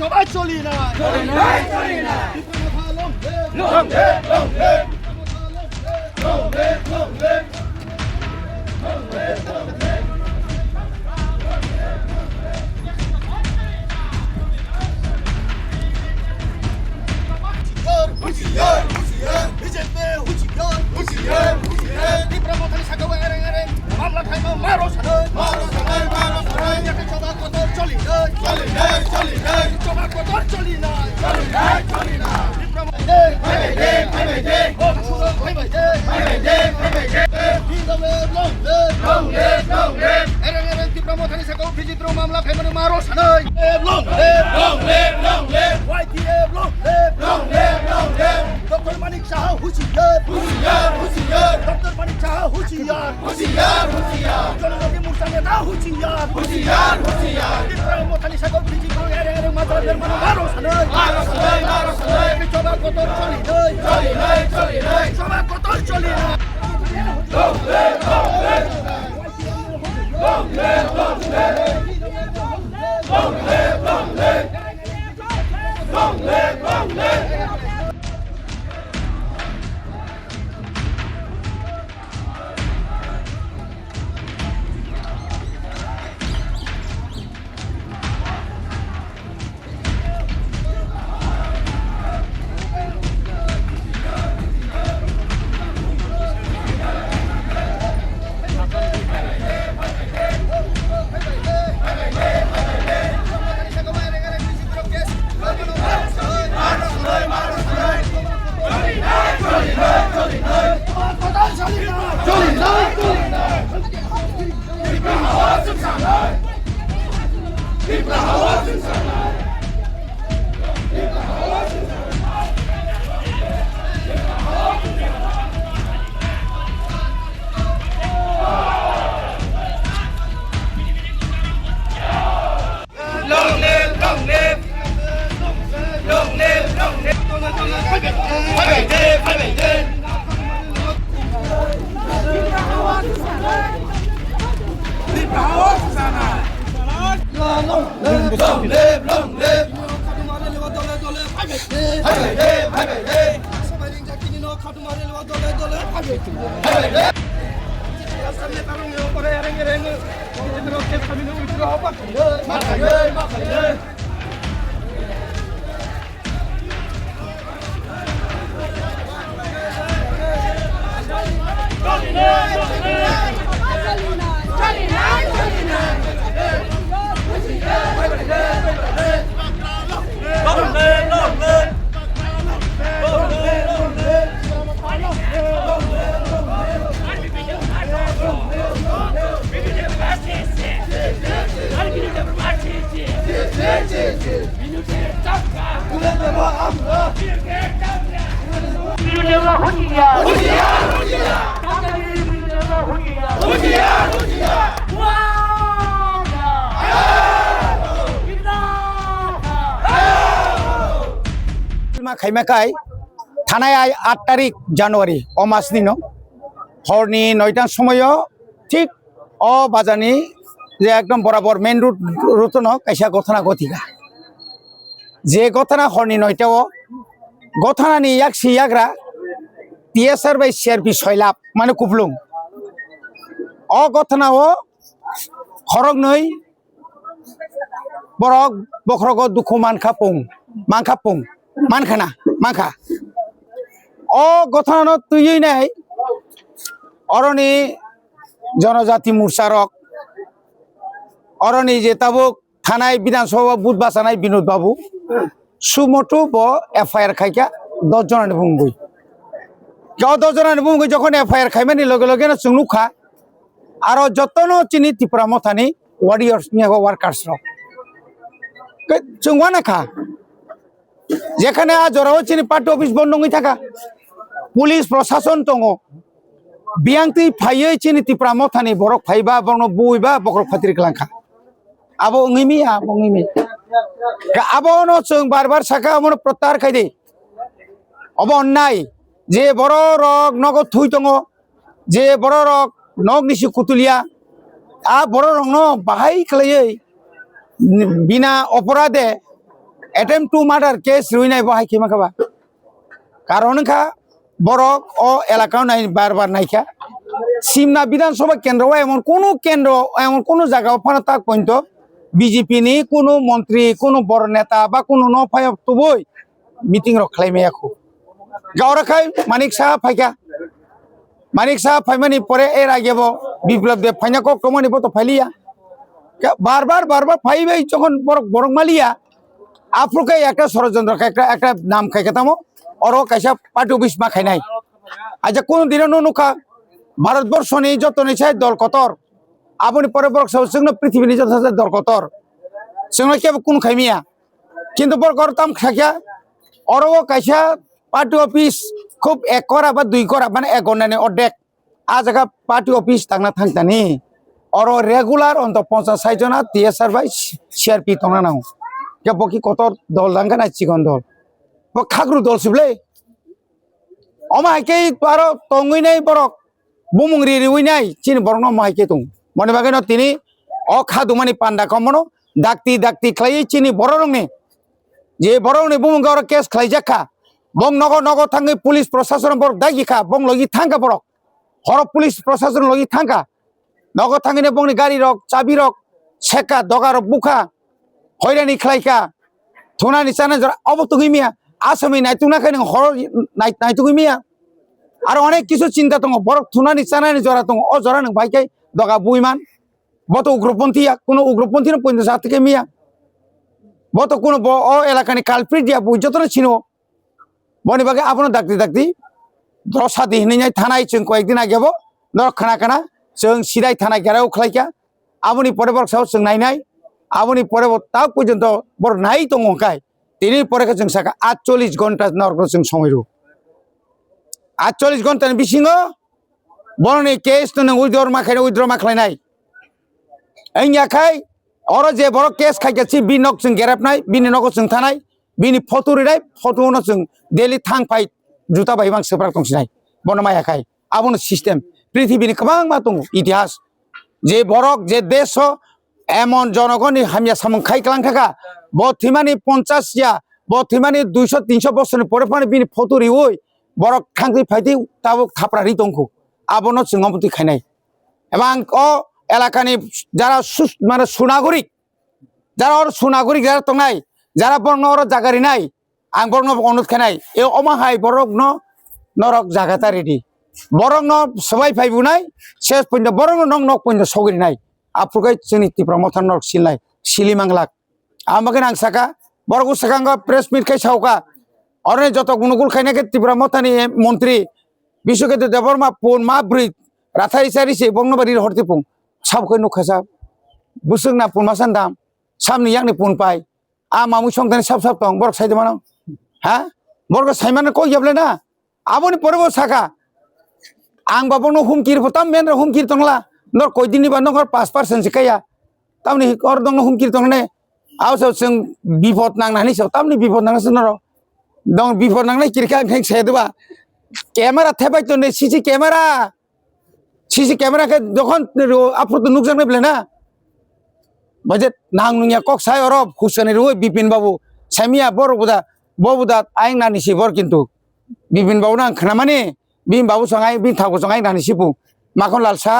সবাই চলি না মামলা ফেমানো মারো সানাই long live YTF long live doctor Manik Shah হুঁশিয়ার ডক্টর মানিক শাহ হুঁশিয়ার জনগণকে মূর্ছা নেতা হুঁশিয়ার ইব্রাহিম সাগর বিজিত এর মাদ্রাসের মানো মারো সানাই সভা কত চলি নাই সভা কত চলি না খাইমাকাই থানায় 8 তারিখ জানুয়ারি অমাস দিন হরনি 9টার সময় ঠিক বাজানি যে একদম বরাবর মেন রুটন কাইসা ঘটনা ঘটিকা যে ঘটনা হরনি 9টাও ঘটনানি ইয়াক সিয়াগ্রা টিএসআর বাই সিআরপি 6 লাখ মানে কুপলুং ঘটনাও হরক নই বরক বখরগ দুখু মানখাপুং মানখানা মানখা ঘটনা তুই নাই অরণি জনজাতি মোর্চারক অরণি যে তাবুক থানায় বিধানসভা বুথ বাসানায় বিনোদ বাবু সুমটু এফআইআর খাইকা 10 জনানি বুঙ্গুই কেউ 10 জনানি বুঙ্গুই যখন এফআইআর খাইমানি লগে লগে না চুংলুখা আর যতন চিনি ত্রিপুরা মথানি ওয়ারিয়র্স ওয়ার্কার্স চুংওয়া না খা যেখানে জরাও চিনি পার্টি অফিস বন্ধ হয়ে থাকা পুলিশ প্রশাসন দङ বিয়াংতি ফাইयै চিনি ত্রিপুরা মথানি বরক ফাইবা বর্ণ বুইবা বকরক ফাতির ক্লাंखा আবো ngimi abo no chung barbar saka amon protar khai de अब अन्नाय जे बर' रक नगद थुई दङ जे बर' रक नग निसि कुतुलिया आ बर' रक न बाहाय खालायै बिना अपराधे अटेम्प्ट टू मार्डार केस रुइनाय बाहाय खेमा खाबा कारण का बरक ओ एलाकाव नाय बार बार नायखा सिमना विधानसभा केंद्र एमन कोनो जायगाव फाना ताक पॉइंट बीजेपी नि कोनो मंत्री कोनो बड़ नेता बा कोनो न फाय तबय मीटिंग रो खालायमायाखौ गावराखाय मानिक साहा फायका मानिक साहा फायमानि परे एर आगेबो बिप्लब देव फायनाको कमानि बतो फायलिया बार बार फाइबाय যখন বরক মালিয়া আফ্রিকায় একটা ষড়যন্ত্র একটা নাম খাইকাতামো অর কাইসা পার্টি অফিস মা খাইনাই আজ কোন দিনও নুকা ভারতবর্ষনি যতনি চাই দল কতর আপনি পরে বরক সবসংন পৃথিবীনি যত দল কতর সঙ্গে কে কোন খাইমিয়া কিন্তু বরকর তাম খাইয়া অর কাইসা পার্টি অফিস খুব 1 করা বা 2 করা মানে 1 ঘন্টানি অর্ধেক আজ পার্টি অফিস থাকনা থাকতানি और रेगुलर अंत 50-60 जना टीएसआर बाय सीआरपी तंगना नांगौ के बकी कत दल दांगा ना चिकन दल ब खाग्रु दल सिबले अमायके बारो तंगैनाय बरक बुमुंगरि रिउइनाय चिन बरन मायके तं मने बागैनो तिनि अ खादुमानि पान्डा कमनो दाक्ति खलायै चिनि बररंनि जे बररंनि बुमुंग और केस खलाय जाखा बंग नगो थांगै पुलिस प्रशासन बर दागिखा बंग लगी थांगा बरक हर पुलिस प्रशासन लगी थांगा नगद थांगिने बंगनि गाड़ी रक चाबी रक सेका दगा रक बुखा हयरानि खलायका थुनानि चाना जरा अब तो गइमिया आसामि नायतुनाखै नों हर नायतुगइमिया आरो अनेक किछु चिंता दङ बरक थुनानि चानानि जरा दङ अ जरा नों बायकै दगा बुइमान बतो उग्रपन्थीया कोनो उग्रपन्थीनो पइनो जातके मिया बतो कोनो अ एलाकानि कालप्रिट दिया बुइ जतनो छिनो बनि बागे आपनो दाक्ति दसा दिहनिनाय थानाय जों कयेकदिन आगेबो न खाना जों सिदाय थाना गेराव खलायका आबुनि परे बर साव जों नायनाय आबुनि परे ता पर्यन्त बर नाय दङखाय दिनै परेखौ जों साका 48 घन्टा नरखौ जों समयरु 48 घन्टानि बिसिङो बरनि केस नों उइद्र माखायनाय ऐयाखाय अर जे बर केस खायगासि बिनक जों गेराबनाय बिनि नगो जों थानाय बिनि फटो रिनाय फटोनो जों डेली थां फाइ जुता बायबां सोब्रा दंसिनाय बनमायाखाय आबुनो सिस्टेम पृथ्वीनि गोबां मा दङ इतिहास जे बरक जे देश एमन जनगणनि हामिया सामखाय खालामखागा बथिमानि 50 या बथिमानि 200-300 बोसोरनि परे परे बिनि फटो रिउइ बरक थांखै फायदि ताबो थाप्रारि दंखौ आबनो जोंमति खायनाय एबा अ एलाकानि जारा माने सुनागरिक जारा जारा तंनाय जारा बरन और जागारिनाय आं बरन अनुरोध खायनाय ए अमाहाय बरक नरक जागाता रेडी बरं न सबाय फायबुनाय सेस पइन्ट बरं न नक पइन्ट सौगिरिनाय आफुगाय जोंनि तिप्रा मथान नरक सिलनाय सिलिमांलाक आमागन आं साका बरगु साकांग प्रेस मिट खाय सावका अरने जत गुनुगुल खायनाके तिप्रा मथानि मन्त्री बिश्वकेतु देबरमा पुन मा ब्रि राथाय सारि से बंगनबारि हरतिपुं सबखै नुखासा बुसुंना पुन मासान्दाम सामनि याकनि पुन पाय आ मामु संथानि सब दं बरक साइदमानो हा बरग साइमान को याबलेना आबनि परबो साका आं बाबनो हुमकिर फताम मेन हुमकिर तंगला नर कयदिननि बा नगर 5% सिकाया तामनि और दंग हुमकिर तंगने आवसो जों बिपद नांनानै सो तामनि बिपद नांनासो नर दं बिपद नांनाय किरका खें सेदबा कैमरा थेबाय तो सीसी कैमरा के जखन आपरो नुकसान बेलेना बजेट नां नुया कक साय और हुसने रुय बिपिन बाबू सामिया बरबुदा आइं नानि सिबर किन्तु बिपिन बाबू ना खानामानि बिन बाबू संगाय बिन थागो संगाय नानि सिपु माखन लालसा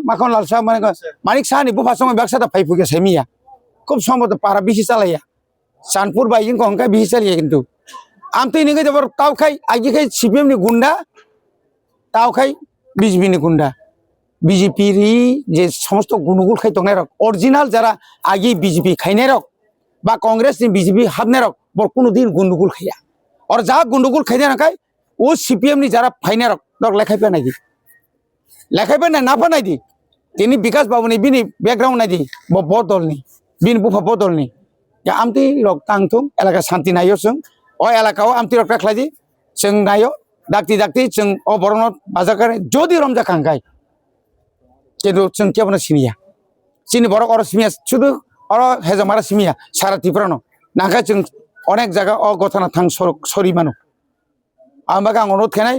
माखन लालसा मानिक सानि बुफा संगाय बाक्सादा फाइफुगे सामिया खूब समत पारा बिसि चालाया चानपुर बाइजिं को हंका बिसि चालिया किन्तु आमते निगे जबर तावखाय आगिखाय सीपीएम नि गुंडा तावखाय बीजेपी नि गुंडा बीजेपी रि जे समस्त गुनुगुल खाय दंनाय रक ओरिजिनल जरा आगि बीजेपी खायनाय रक बा कांग्रेस नि बीजेपी हाबनाय रक बर कुनु दिन गुनुगुल खाया और जा गुनुगुल खायनाय रकाय ओ सीपीएम नि जरा फायनाय रक दर लेखायफा नायदि लेखायफा नाफा नायदि तिनि विकास बाबू नि बिनि बैकग्राउंड नायदि बदलनि बिन बुफा बदलनि या आमति रक तांथुं एलाका शान्ति नायो जों अ एलाकाव आमति रक खालायदि जों नायो दाक्ति जों अ बरन बाजाकर जदि रमजा खांगाय किन्तु जों केबनो सिनिया सिनि बरक और सिमिया सुदु और हेजमारा सिमिया सारा तिफ्रानो नागा जों অনেক জায়গা অগথনা থাং সরি মানু আমাকে আং অনুরোধ খাই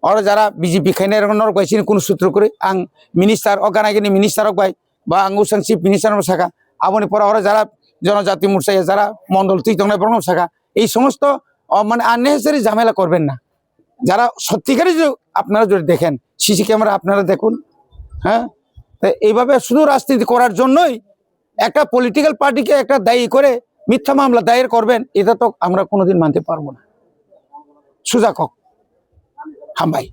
ওরা যারা বিজেপি খাইনাय গাইছিনি কোনো সূত্র করে আং মিনিস্টার অগানাগিনি মিনিস্টার বাই বা আং উসাং চিফ মিনিস্টার সাকা আবনি পরে ওরা যারা জনজাতি মোর্চা যারা মন্ডল তুই তংনাय বর্ণ সাকা এই সমস্ত মানে আননেসেসারি ঝামেলা করবেন না যারা সত্যিকারই আপনারা যদি দেখেন সিসি ক্যামেরা আপনারা দেখুন হ্যাঁ এইভাবে শুধু রাজনীতি করার জন্যই একটা পলিটিক্যাল পার্টিকে একটা দায়ী করে মিথ্যা মামলা দায়ের করবেন এটা তো আমরা কোনোদিন মানতে পারবো না সুজা কক হামবাই